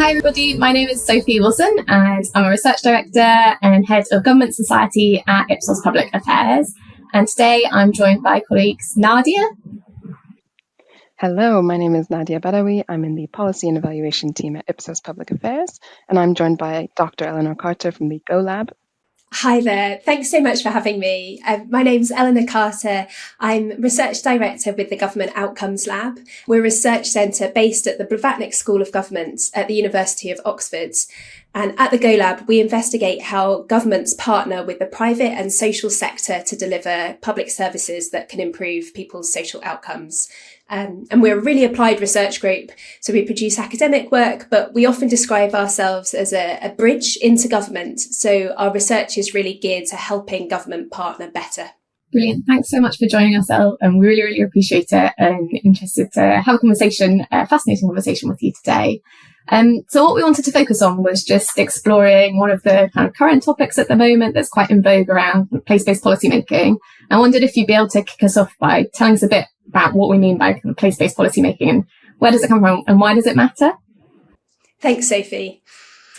Hi everybody, my name is Sophie Wilson and I'm a Research Director and Head of Government Society at Ipsos Public Affairs. And today I'm joined by colleagues Nadia. Hello, my name is Nadia Badaoui. I'm in the Policy and Evaluation team at Ipsos Public Affairs, and I'm joined by Dr. Eleanor Carter from the Go Lab. Hi there. Thanks so much for having me. My name's Eleanor Carter. I'm Research Director with the Government Outcomes Lab. We're a research centre based at the Blavatnik School of Government at the University of Oxford. And at the Go Lab, we investigate how governments partner with the private and social sector to deliver public services that can improve people's social outcomes. And we're a really applied research group, so we produce academic work, but we often describe ourselves as a bridge into government. So our research is really geared to helping government partner better. Brilliant. Thanks so much for joining us, Elle. And we really appreciate it and interested to have a conversation, a fascinating conversation with you today. So what we wanted to focus on was just exploring one of the kind of current topics at the moment that's quite in vogue around place-based policymaking. I wondered if you'd be able to kick us off by telling us a bit about what we mean by kind of place-based policymaking and where does it come from and why does it matter? Thanks, Sophie.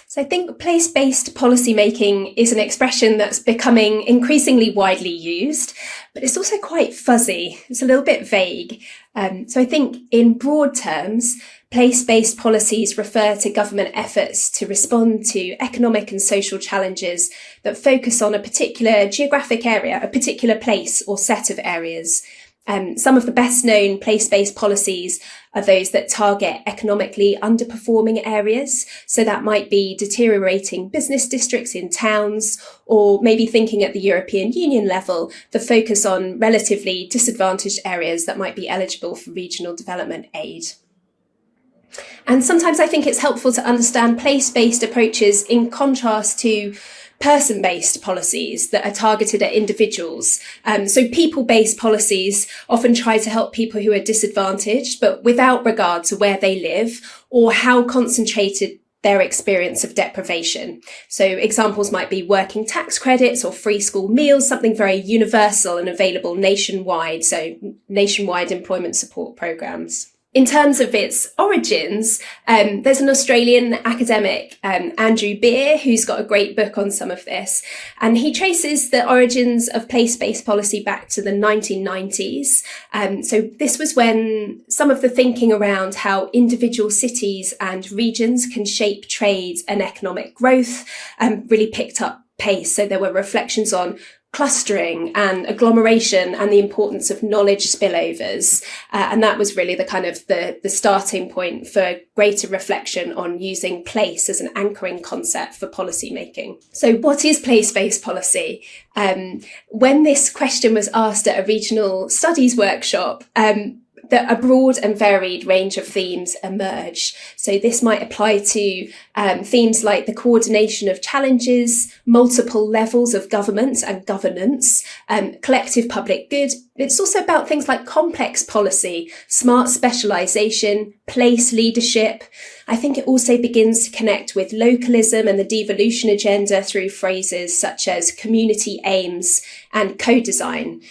So I think place-based policymaking is an expression that's becoming increasingly widely used, but it's also quite fuzzy. It's a little bit vague. So I think in broad terms, place-based policies refer to government efforts to respond to economic and social challenges that focus on a particular geographic area, a particular place or set of areas. Some of the best known place-based policies are those that target economically underperforming areas. So that might be deteriorating business districts in towns, or maybe thinking at the European Union level, the focus on relatively disadvantaged areas that might be eligible for regional development aid. And sometimes I think it's helpful to understand place-based approaches in contrast to person-based policies that are targeted at individuals. So people-based policies often try to help people who are disadvantaged, but without regard to where they live or how concentrated their experience of deprivation. So examples might be working tax credits or free school meals, something very universal and available nationwide. So nationwide employment support programs. In terms of its origins, there's an Australian academic, Andrew Beer, who's got a great book on some of this. And he traces the origins of place-based policy back to the 1990s. So this was when some of the thinking around how individual cities and regions can shape trade and economic growth really picked up pace. So there were reflections on clustering and agglomeration and the importance of knowledge spillovers. And that was really the kind of the starting point for greater reflection on using place as an anchoring concept for policy making. So what is place-based policy? When this question was asked at a regional studies workshop, that a broad and varied range of themes emerge. So this might apply to themes like the coordination of challenges, multiple levels of government and governance, collective public good. It's also about things like complex policy, smart specialisation, place leadership. I think it also begins to connect with localism and the devolution agenda through phrases such as community aims and co-design.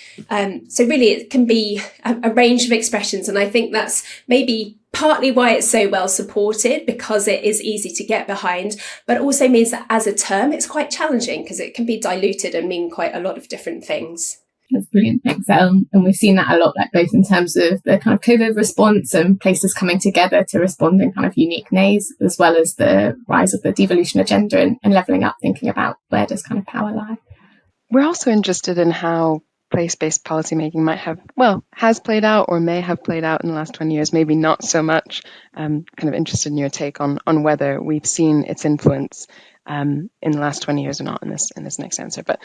So really it can be a range of expressions, and I think that's maybe partly why it's so well supported, because it is easy to get behind, but also means that as a term it's quite challenging because it can be diluted and mean quite a lot of different things. That's brilliant, thanks, Elle. And we've seen that a lot, like both in terms of the kind of COVID response and places coming together to respond in kind of unique ways, as well as the rise of the devolution agenda and levelling up, thinking about where does kind of power lie. We're also interested in how place-based policymaking has played out or may have played out in the last 20 years, maybe not so much. Kind of interested in your take on whether we've seen its influence in the last 20 years or not in this next answer. But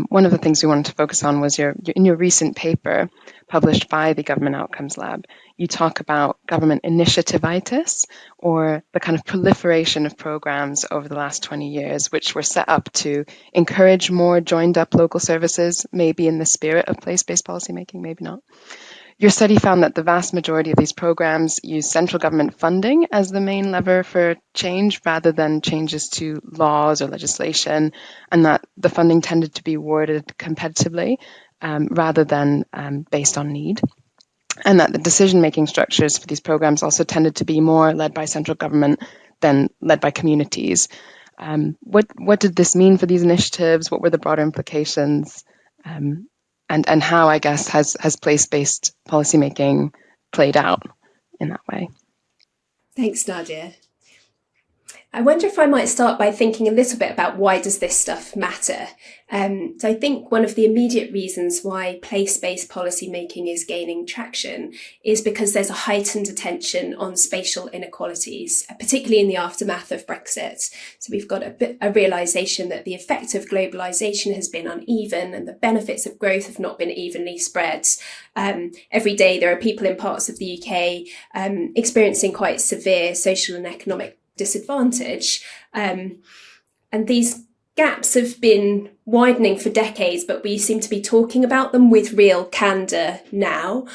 one of the things we wanted to focus on was in your recent paper published by the Government Outcomes Lab, you talk about government initiativitis, or the kind of proliferation of programs over the last 20 years, which were set up to encourage more joined up local services, maybe in the spirit of place-based policymaking, maybe not. Your study found that the vast majority of these programs use central government funding as the main lever for change rather than changes to laws or legislation, and that the funding tended to be awarded competitively rather than based on need. And that the decision-making structures for these programs also tended to be more led by central government then led by communities. What did this mean for these initiatives? What were the broader implications? And how, I guess, has place-based policymaking played out in that way? Thanks, Nadia. I wonder if I might start by thinking a little bit about why does this stuff matter? So I think one of the immediate reasons why place-based policy making is gaining traction is because there's a heightened attention on spatial inequalities, particularly in the aftermath of Brexit. So we've got a realisation that the effect of globalisation has been uneven and the benefits of growth have not been evenly spread. Every day there are people in parts of the UK experiencing quite severe social and economic disadvantage. And these gaps have been widening for decades, but we seem to be talking about them with real candour now.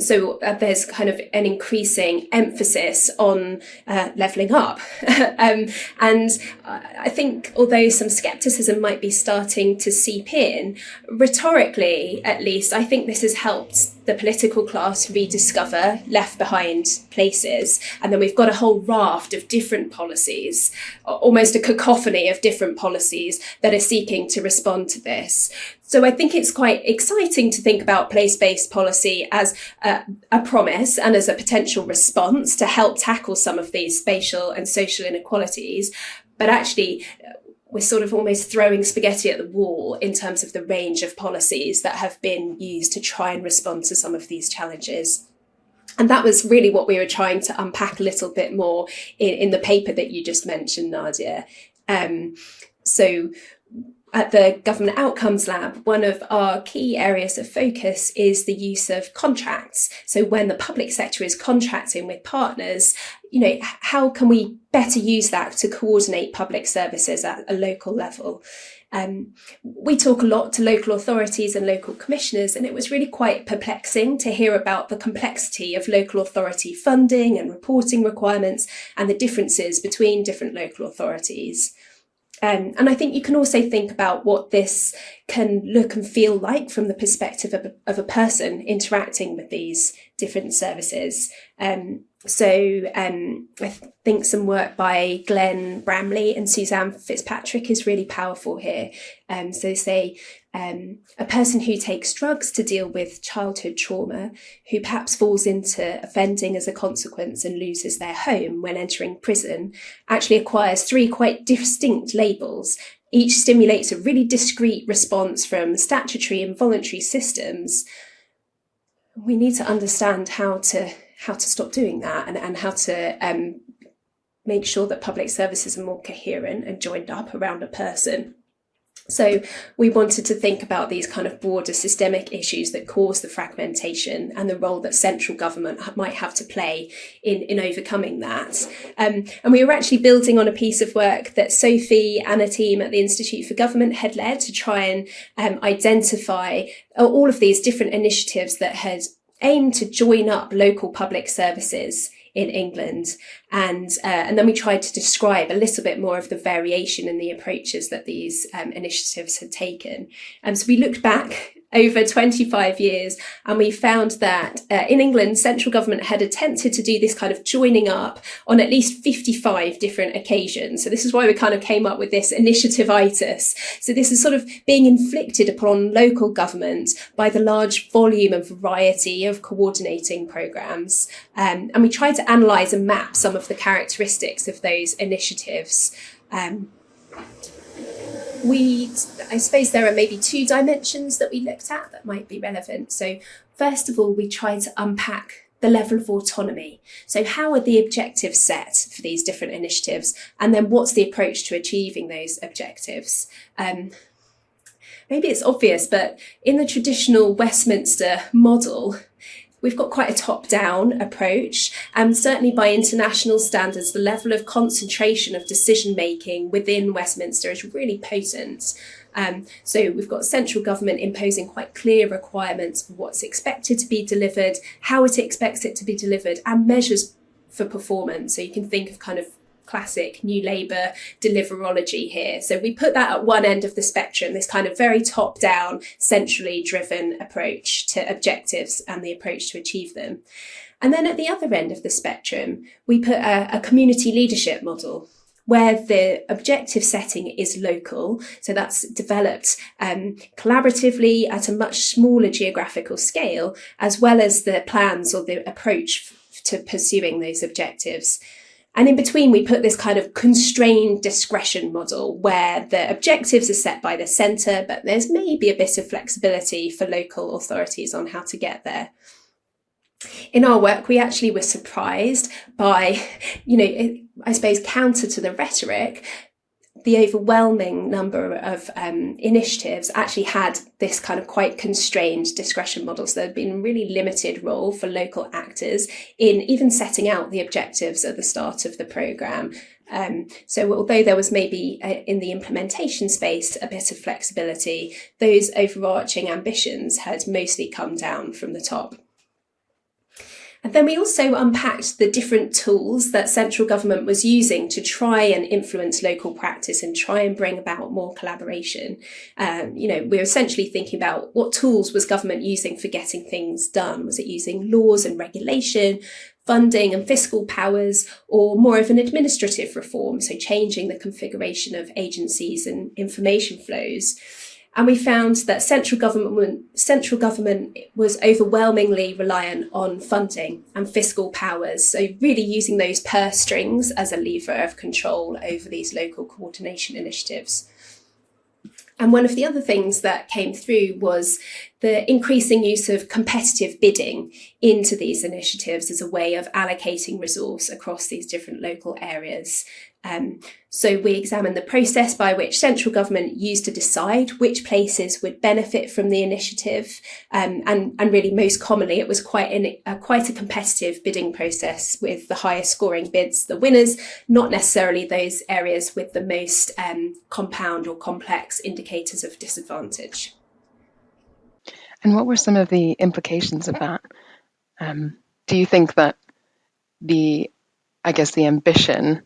So there's kind of an increasing emphasis on levelling up. And I think although some scepticism might be starting to seep in, rhetorically at least, I think this has helped the political class rediscover left behind places. And then we've got a whole raft of different policies, almost a cacophony of different policies that are seeking to respond to this. So I think it's quite exciting to think about place-based policy as a promise and as a potential response to help tackle some of these spatial and social inequalities. But actually, we're sort of almost throwing spaghetti at the wall in terms of the range of policies that have been used to try and respond to some of these challenges. And that was really what we were trying to unpack a little bit more in the paper that you just mentioned, Nadia. So at the Government Outcomes Lab, one of our key areas of focus is the use of contracts. So when the public sector is contracting with partners, how can we better use that to coordinate public services at a local level? We talk a lot to local authorities and local commissioners, and it was really quite perplexing to hear about the complexity of local authority funding and reporting requirements and the differences between different local authorities. And I think you can also think about what this can look and feel like from the perspective of a person interacting with these different services. So I think some work by Glenn Bramley and Suzanne Fitzpatrick is really powerful here. So say a person who takes drugs to deal with childhood trauma, who perhaps falls into offending as a consequence and loses their home when entering prison, actually acquires 3 quite distinct labels. Each stimulates a really discrete response from statutory and voluntary systems. We need to understand how to stop doing that and how to make sure that public services are more coherent and joined up around a person. So we wanted to think about these kind of broader systemic issues that cause the fragmentation and the role that central government might have to play in overcoming that. And we were actually building on a piece of work that Sophie and a team at the Institute for Government had led to try and identify all of these different initiatives that had aimed to join up local public services in England. And then we tried to describe a little bit more of the variation in the approaches that these initiatives had taken. So we looked back over 25 years and we found that in England, central government had attempted to do this kind of joining up on at least 55 different occasions. So this is why we kind of came up with this initiative-itis. So this is sort of being inflicted upon local government by the large volume and variety of coordinating programmes. And we tried to analyse and map some of the characteristics of those initiatives. I suppose there are maybe 2 dimensions that we looked at that might be relevant. So first of all, we tried to unpack the level of autonomy. So how are the objectives set for these different initiatives? And then what's the approach to achieving those objectives? Maybe it's obvious, but in the traditional Westminster model, we've got quite a top-down approach, and certainly by international standards, the level of concentration of decision-making within Westminster is really potent. So we've got central government imposing quite clear requirements for what's expected to be delivered, how it expects it to be delivered, and measures for performance. So you can think of kind of classic New Labour deliverology here. So we put that at one end of the spectrum, this kind of very top-down, centrally driven approach to objectives and the approach to achieve them. And then at the other end of the spectrum, we put a community leadership model where the objective setting is local. So that's developed collaboratively at a much smaller geographical scale, as well as the plans or the approach to pursuing those objectives. And in between, we put this kind of constrained discretion model where the objectives are set by the centre, but there's maybe a bit of flexibility for local authorities on how to get there. In our work, we actually were surprised by, I suppose, counter to the rhetoric, the overwhelming number of initiatives actually had this kind of quite constrained discretion model. So there had been a really limited role for local actors in even setting out the objectives at the start of the programme. So although there was maybe in the implementation space a bit of flexibility, those overarching ambitions had mostly come down from the top. And then we also unpacked the different tools that central government was using to try and influence local practice and try and bring about more collaboration. We're essentially thinking about what tools was government using for getting things done. Was it using laws and regulation, funding and fiscal powers, or more of an administrative reform, so changing the configuration of agencies and information flows? And we found that central government was overwhelmingly reliant on funding and fiscal powers. So really using those purse strings as a lever of control over these local coordination initiatives. And one of the other things that came through was the increasing use of competitive bidding into these initiatives as a way of allocating resource across these different local areas. So we examined the process by which central government used to decide which places would benefit from the initiative. And really most commonly, it was quite a competitive bidding process with the highest scoring bids, the winners, not necessarily those areas with the most compound or complex indicators of disadvantage. And what were some of the implications of that? Do you think that the ambition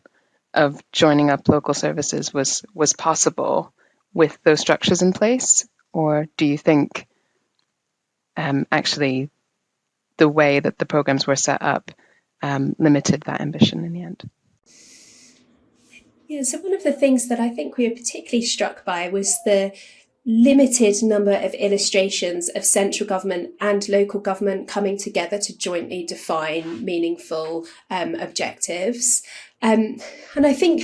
of joining up local services was possible with those structures in place? Or do you think actually the way that the programs were set up limited that ambition in the end? Yeah, so one of the things that I think we were particularly struck by was the limited number of illustrations of central government and local government coming together to jointly define meaningful objectives. And I think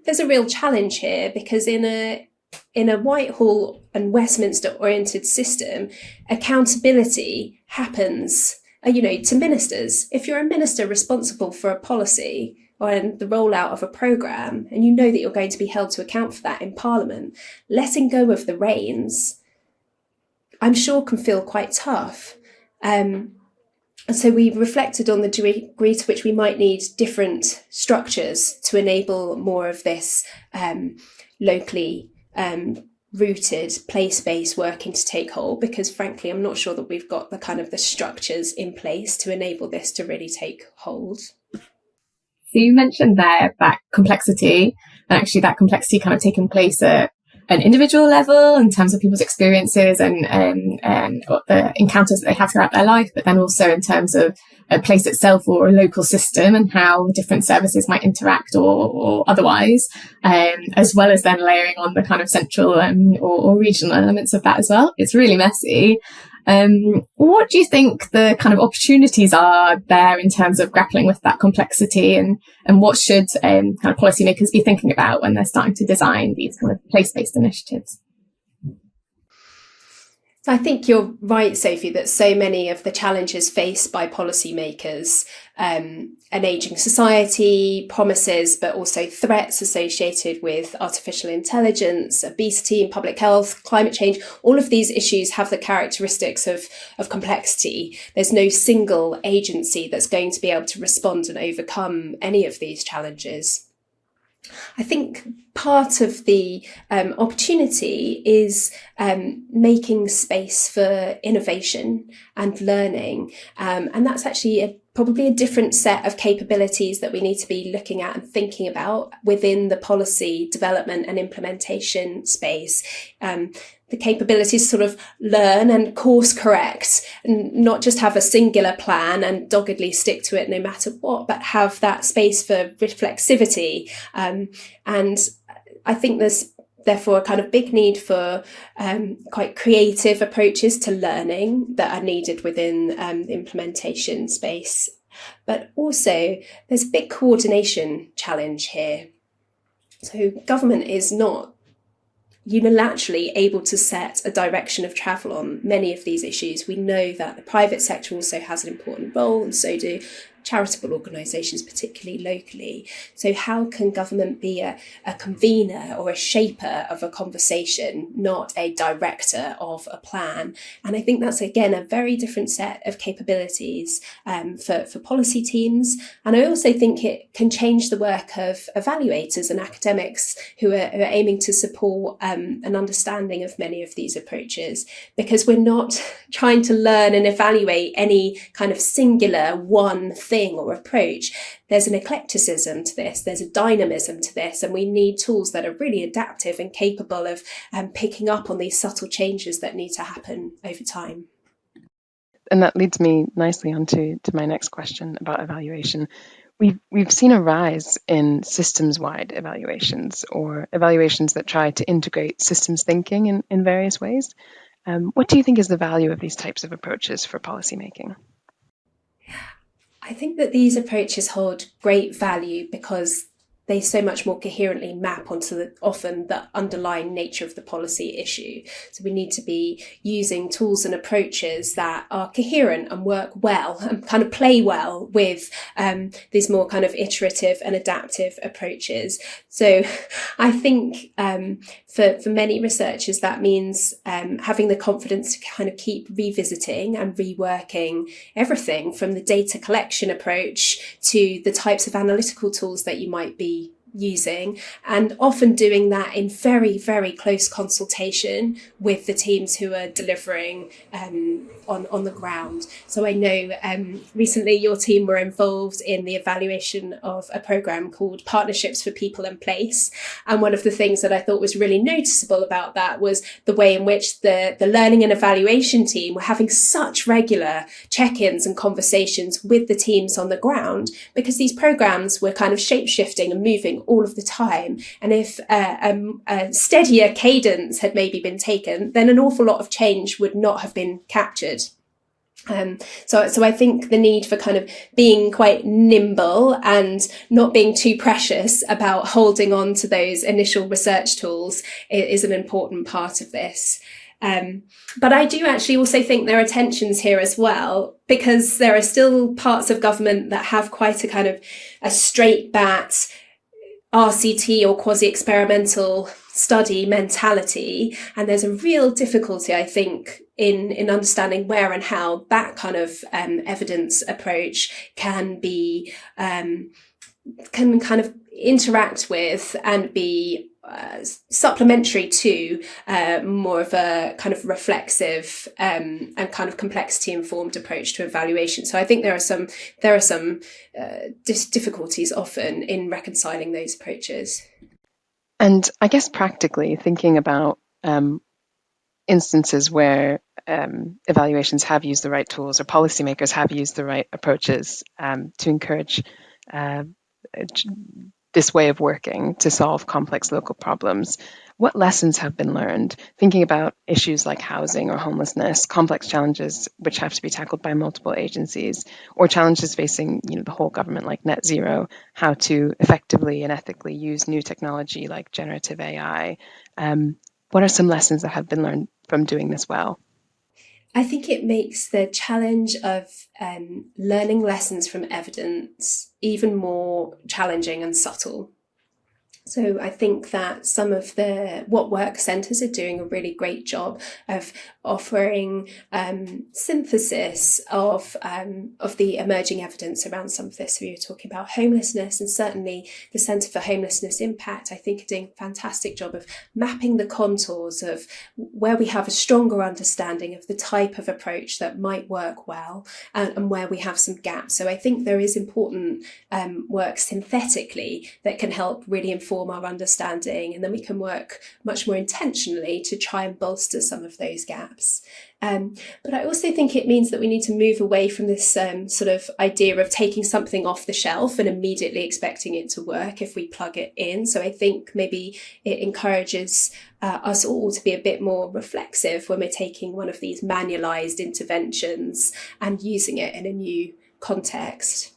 there's a real challenge here because in a Whitehall and Westminster oriented system, accountability happens, to ministers. If you're a minister responsible for a policy or the rollout of a programme, and you know that you're going to be held to account for that in Parliament, letting go of the reins, I'm sure can feel quite tough. And so we reflected on the degree to which we might need different structures to enable more of this locally rooted place-based working to take hold, because frankly, I'm not sure that we've got the structures in place to enable this to really take hold. So you mentioned there that complexity, and actually that complexity kind of taking place at an individual level in terms of people's experiences and what the encounters that they have throughout their life, but then also in terms of a place itself or a local system and how different services might interact or otherwise, as well as then layering on the kind of central or regional elements of that as well. It's really messy. What do you think the kind of opportunities are there in terms of grappling with that complexity, and what should kind of policymakers be thinking about when they're starting to design these kind of place-based initiatives? I think you're right, Sophie, that so many of the challenges faced by policymakers, an ageing society, promises, but also threats associated with artificial intelligence, obesity and public health, climate change, all of these issues have the characteristics of complexity. There's no single agency that's going to be able to respond and overcome any of these challenges. I think part of the opportunity is making space for innovation and learning. And that's actually probably a different set of capabilities that we need to be looking at and thinking about within the policy development and implementation space. the capabilities to sort of learn and course correct, and not just have a singular plan and doggedly stick to it no matter what, but have that space for reflexivity. And I think there's therefore a kind of big need for quite creative approaches to learning that are needed within the implementation space. But also there's a big coordination challenge here. So government is not unilaterally able to set a direction of travel on many of these issues. We know that the private sector also has an important role, and so do charitable organisations, particularly locally. So how can government be a convener or a shaper of a conversation, not a director of a plan? And I think that's, again, a very different set of capabilities for policy teams. And I also think it can change the work of evaluators and academics who are aiming to support an understanding of many of these approaches, because we're not trying to learn and evaluate any kind of singular one thing or approach. There's an eclecticism to this, there's a dynamism to this, and we need tools that are really adaptive and capable of picking up on these subtle changes that need to happen over time. And that leads me nicely on to my next question about evaluation. We've seen a rise in systems-wide evaluations, or evaluations that try to integrate systems thinking in various ways. What do you think is the value of these types of approaches for policymaking? I think that these approaches hold great value because they so much more coherently map onto often the underlying nature of the policy issue. So we need to be using tools and approaches that are coherent and work well and kind of play well with these more kind of iterative and adaptive approaches. So I think for many researchers, that means having the confidence to kind of keep revisiting and reworking everything from the data collection approach to the types of analytical tools that you might be using, and often doing that in very, very close consultation with the teams who are delivering on the ground. So I know recently your team were involved in the evaluation of a programme called Partnerships for People and Place. And one of the things that I thought was really noticeable about that was the way in which the learning and evaluation team were having such regular check-ins and conversations with the teams on the ground, because these programmes were kind of shape-shifting and moving all of the time. And if a steadier cadence had maybe been taken, then an awful lot of change would not have been captured. So I think the need for kind of being quite nimble and not being too precious about holding on to those initial research tools is an important part of this. But I do actually also think there are tensions here as well, because there are still parts of government that have quite a kind of a straight bat RCT or quasi-experimental study mentality. And there's a real difficulty, I think, in understanding where and how that kind of evidence approach can be, can kind of interact with and be supplementary to more of a kind of reflexive and kind of complexity informed approach to evaluation. So I think there are some difficulties often in reconciling those approaches. And I guess practically thinking about instances where evaluations have used the right tools, or policymakers have used the right approaches to encourage this way of working to solve complex local problems. What lessons have been learned? Thinking about issues like housing or homelessness, complex challenges which have to be tackled by multiple agencies, or challenges facing the whole government like net zero, how to effectively and ethically use new technology like generative AI. What are some lessons that have been learned from doing this well? I think it makes the challenge of learning lessons from evidence even more challenging and subtle. So I think that some of what work centres are doing a really great job of offering synthesis of the emerging evidence around some of this. So you're talking about homelessness, and certainly the Centre for Homelessness Impact, I think, are doing a fantastic job of mapping the contours of where we have a stronger understanding of the type of approach that might work well, and where we have some gaps. So I think there is important work synthetically that can help really inform inform our understanding, and then we can work much more intentionally to try and bolster some of those gaps. But I also think it means that we need to move away from this sort of idea of taking something off the shelf and immediately expecting it to work if we plug it in. So I think maybe it encourages us all to be a bit more reflexive when we're taking one of these manualized interventions and using it in a new context.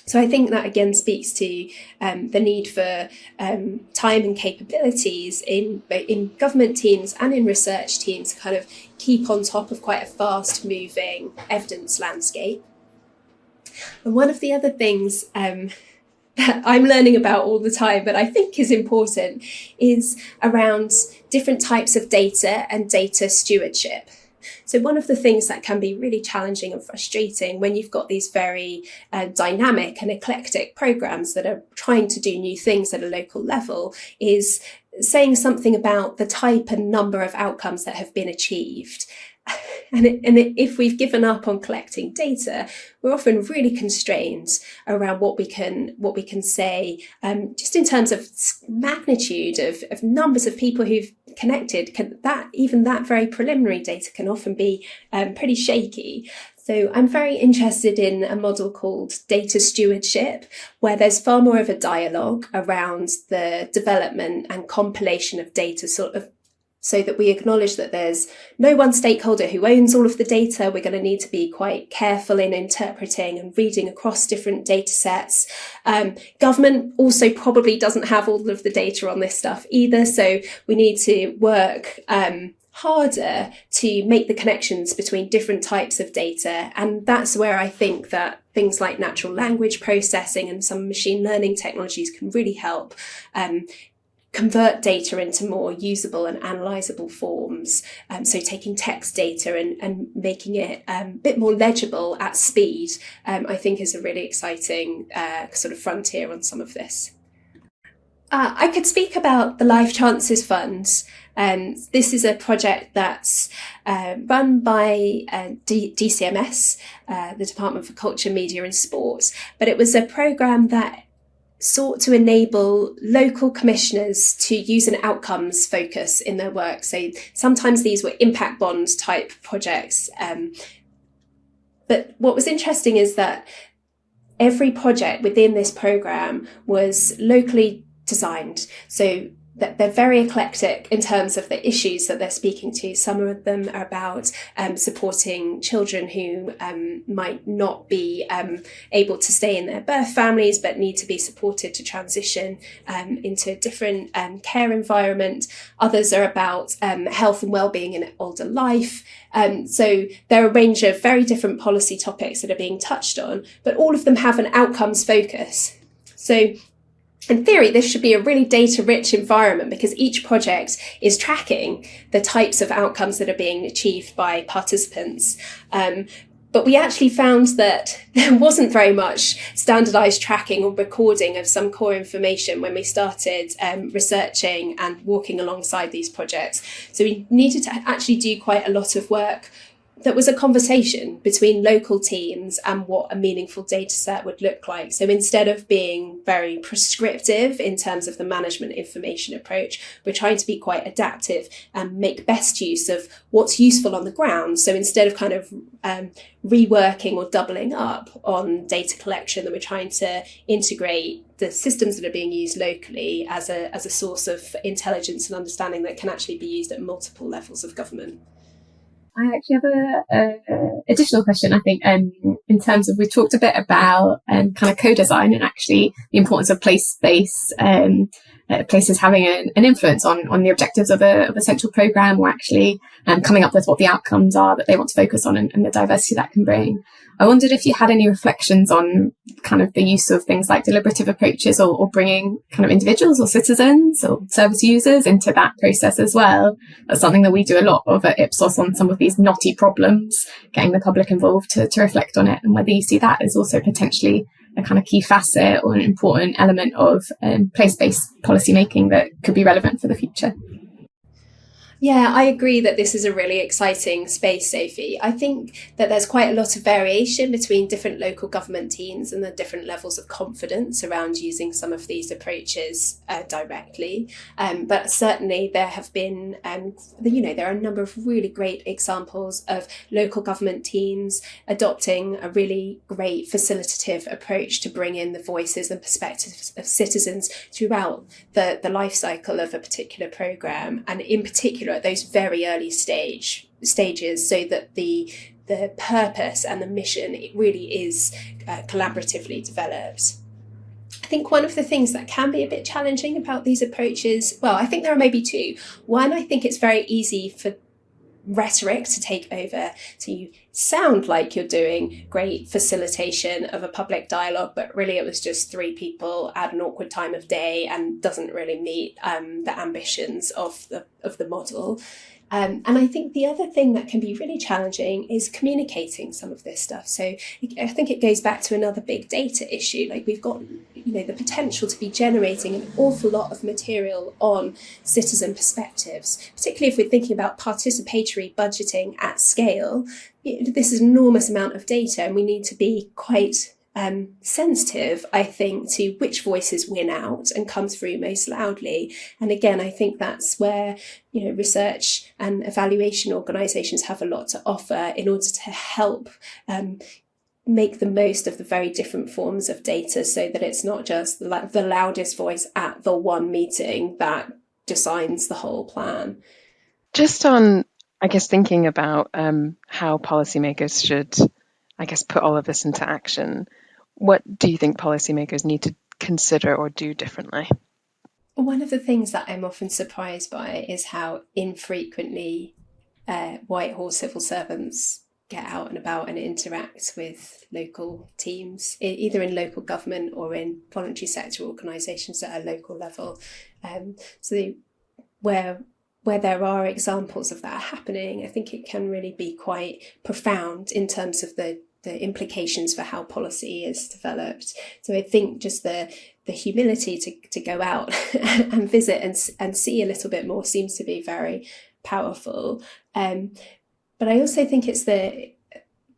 So I think that again speaks to the need for time and capabilities in government teams and in research teams to kind of keep on top of quite a fast moving evidence landscape. And one of the other things that I'm learning about all the time, but I think is important, is around different types of data and data stewardship. So one of the things that can be really challenging and frustrating when you've got these very dynamic and eclectic programs that are trying to do new things at a local level is saying something about the type and number of outcomes that have been achieved. And if we've given up on collecting data, we're often really constrained around what we can say, just in terms of magnitude of numbers of people who've connected. Even that very preliminary data can often be pretty shaky. So I'm very interested in a model called data stewardship, where there's far more of a dialogue around the development and compilation of data, so that we acknowledge that there's no one stakeholder who owns all of the data. We're going to need to be quite careful in interpreting and reading across different data sets. Government also probably doesn't have all of the data on this stuff either. So we need to work harder to make the connections between different types of data. And that's where I think that things like natural language processing and some machine learning technologies can really help convert data into more usable and analysable forms. So taking text data and making it a bit more legible at speed, I think is a really exciting sort of frontier on some of this. I could speak about the Life Chances Fund. This is a project that's run by DCMS, the Department for Culture, Media and Sport, but it was a programme that sought to enable local commissioners to use an outcomes focus in their work. So sometimes these were impact bond type projects. But what was interesting is that every project within this programme was locally designed. So that they're very eclectic in terms of the issues that they're speaking to. Some of them are about supporting children who might not be able to stay in their birth families but need to be supported to transition into a different care environment. Others are about health and well-being in older life. So there are a range of very different policy topics that are being touched on, but all of them have an outcomes focus. So in theory, this should be a really data-rich environment because each project is tracking the types of outcomes that are being achieved by participants. But we actually found that there wasn't very much standardized tracking or recording of some core information when we started researching and walking alongside these projects. So we needed to actually do quite a lot of work that was a conversation between local teams and what a meaningful data set would look like. So instead of being very prescriptive in terms of the management information approach, we're trying to be quite adaptive and make best use of what's useful on the ground. So instead of kind of reworking or doubling up on data collection, that we're trying to integrate the systems that are being used locally as a source of intelligence and understanding that can actually be used at multiple levels of government. I actually have a additional question, I think, in terms of, we've talked a bit about kind of co-design and actually the importance of place-based places having an influence on the objectives of a central programme, or actually coming up with what the outcomes are that they want to focus on and the diversity that can bring. I wondered if you had any reflections on kind of the use of things like deliberative approaches or bringing kind of individuals or citizens or service users into that process as well. That's something that we do a lot of at Ipsos on some of these knotty problems, getting the public involved to reflect on it, and whether you see that as also potentially a kind of key facet or an important element of place-based policy making that could be relevant for the future. Yeah, I agree that this is a really exciting space, Sophie. I think that there's quite a lot of variation between different local government teams and the different levels of confidence around using some of these approaches directly. But certainly there have been, there are a number of really great examples of local government teams adopting a really great facilitative approach to bring in the voices and perspectives of citizens throughout the life cycle of a particular programme, and in particular at those very early stages, so that the purpose and the mission, it really is collaboratively developed. I think one of the things that can be a bit challenging about these approaches, well, I think there are maybe two. One, I think it's very easy for rhetoric to take over, so you sound like you're doing great facilitation of a public dialogue, but really it was just three people at an awkward time of day and doesn't really meet the ambitions of the model. And I think the other thing that can be really challenging is communicating some of this stuff. So I think it goes back to another big data issue. Like, we've got, the potential to be generating an awful lot of material on citizen perspectives, particularly if we're thinking about participatory budgeting at scale. This is an enormous amount of data, and we need to be quite sensitive, I think, to which voices win out and come through most loudly. And again, I think that's where research and evaluation organisations have a lot to offer in order to help make the most of the very different forms of data, so that it's not just the loudest voice at the one meeting that decides the whole plan. Just on, I guess, thinking about how policymakers should, I guess, put all of this into action, what do you think policymakers need to consider or do differently? One of the things that I'm often surprised by is how infrequently Whitehall civil servants get out and about and interact with local teams, either in local government or in voluntary sector organisations at a local level. So where there are examples of that happening, I think it can really be quite profound in terms of the implications for how policy is developed. So I think just the humility to go out and visit and see a little bit more seems to be very powerful. But I also think it's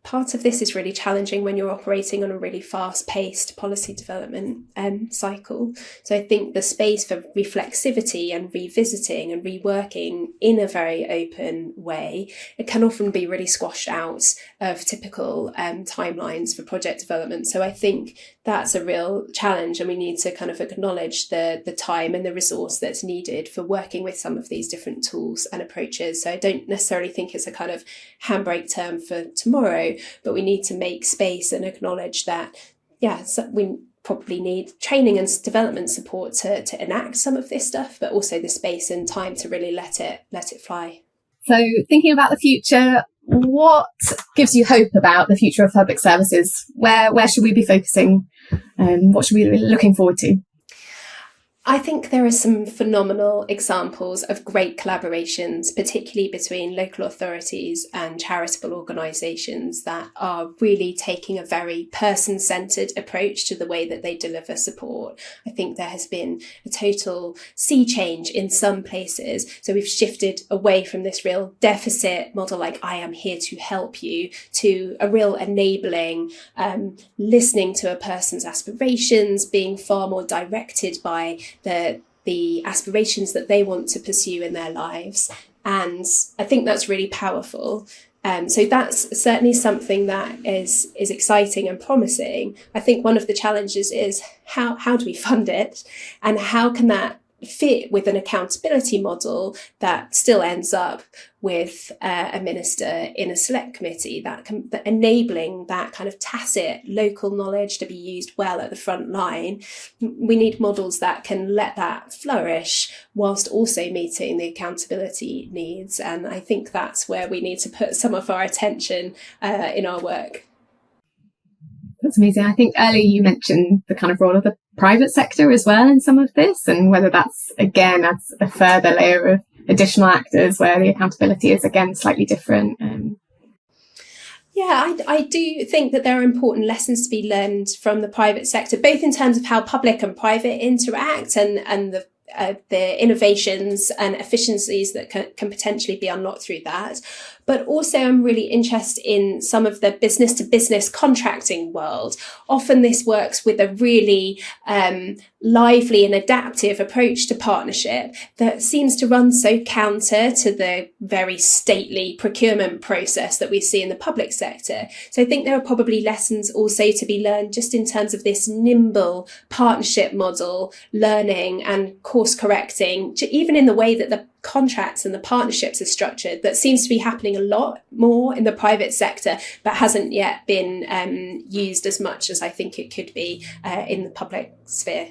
part of this is really challenging when you're operating on a really fast-paced policy development cycle. So I think the space for reflexivity and revisiting and reworking in a very open way, it can often be really squashed out of typical timelines for project development. So I think that's a real challenge, and we need to kind of acknowledge the time and the resource that's needed for working with some of these different tools and approaches. So I don't necessarily think it's a kind of handbrake term for tomorrow, but we need to make space and acknowledge that, so we probably need training and development support to enact some of this stuff, but also the space and time to really let it fly. So thinking about the future, what gives you hope about the future of public services? Where should we be focusing? What should we be looking forward to? I think there are some phenomenal examples of great collaborations, particularly between local authorities and charitable organisations, that are really taking a very person-centred approach to the way that they deliver support. I think there has been a total sea change in some places. So we've shifted away from this real deficit model, like I am here to help you, to a real enabling, listening to a person's aspirations, being far more directed by the aspirations that they want to pursue in their lives. And I think that's really powerful. So that's certainly something that is exciting and promising. I think one of the challenges is how do we fund it, and how can that fit with an accountability model that still ends up with a minister in a select committee, that enabling that kind of tacit local knowledge to be used well at the front line. We need models that can let that flourish whilst also meeting the accountability needs. And I think that's where we need to put some of our attention in our work. That's amazing. I think earlier you mentioned the kind of role of the private sector as well in some of this, and whether that's, again, adds a further layer of additional actors where the accountability is, again, slightly different. Yeah, I do think that there are important lessons to be learned from the private sector, both in terms of how public and private interact and the innovations and efficiencies that can potentially be unlocked through that. But also I'm really interested in some of the business to business contracting world. Often this works with a really lively and adaptive approach to partnership that seems to run so counter to the very stately procurement process that we see in the public sector. So I think there are probably lessons also to be learned just in terms of this nimble partnership model, learning and course correcting, even in the way that the contracts and the partnerships are structured, that seems to be happening a lot more in the private sector, but hasn't yet been used as much as I think it could be in the public sphere.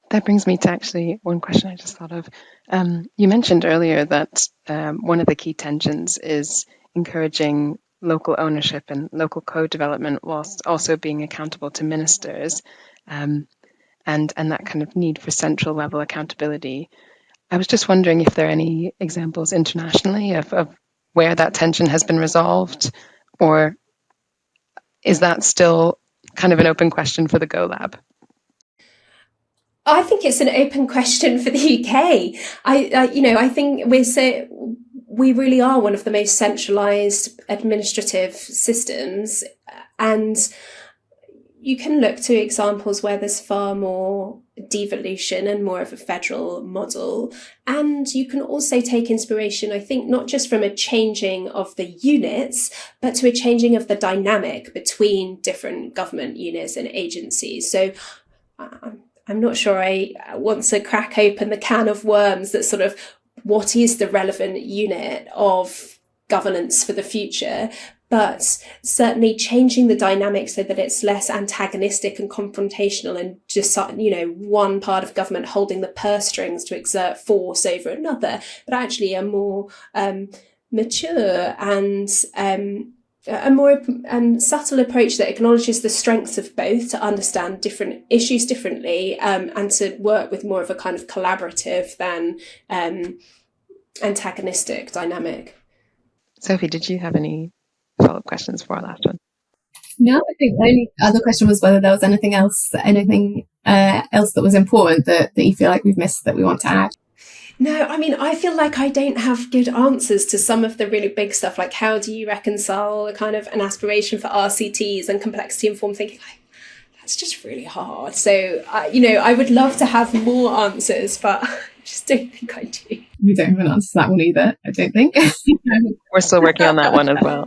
That brings me to actually one question I just thought of. You mentioned earlier that one of the key tensions is encouraging local ownership and local co-development whilst also being accountable to ministers. And that kind of need for central level accountability. I was just wondering if there are any examples internationally of where that tension has been resolved, or is that still kind of an open question for the Go Lab? I think it's an open question for the UK. I think we really are one of the most centralised administrative systems, and you can look to examples where there's far more devolution and more of a federal model. And you can also take inspiration, I think, not just from a changing of the units, but to a changing of the dynamic between different government units and agencies. So I'm not sure I want to crack open the can of worms that sort of what is the relevant unit of governance for the future, but certainly changing the dynamic so that it's less antagonistic and confrontational and just, one part of government holding the purse strings to exert force over another, but actually a more mature and a more subtle approach that acknowledges the strengths of both, to understand different issues differently, and to work with more of a kind of collaborative than antagonistic dynamic. Sophie, did you have any follow-up questions for our last one? No, I think the only other question was whether there was anything else that was important that you feel like we've missed that we want to add. No, I mean, I feel like I don't have good answers to some of the really big stuff, like how do you reconcile a kind of an aspiration for RCTs and complexity-informed thinking? That's just really hard. So, I would love to have more answers, but I just don't think I do. We don't have an answer to that one either, I don't think. We're still working on that one as well.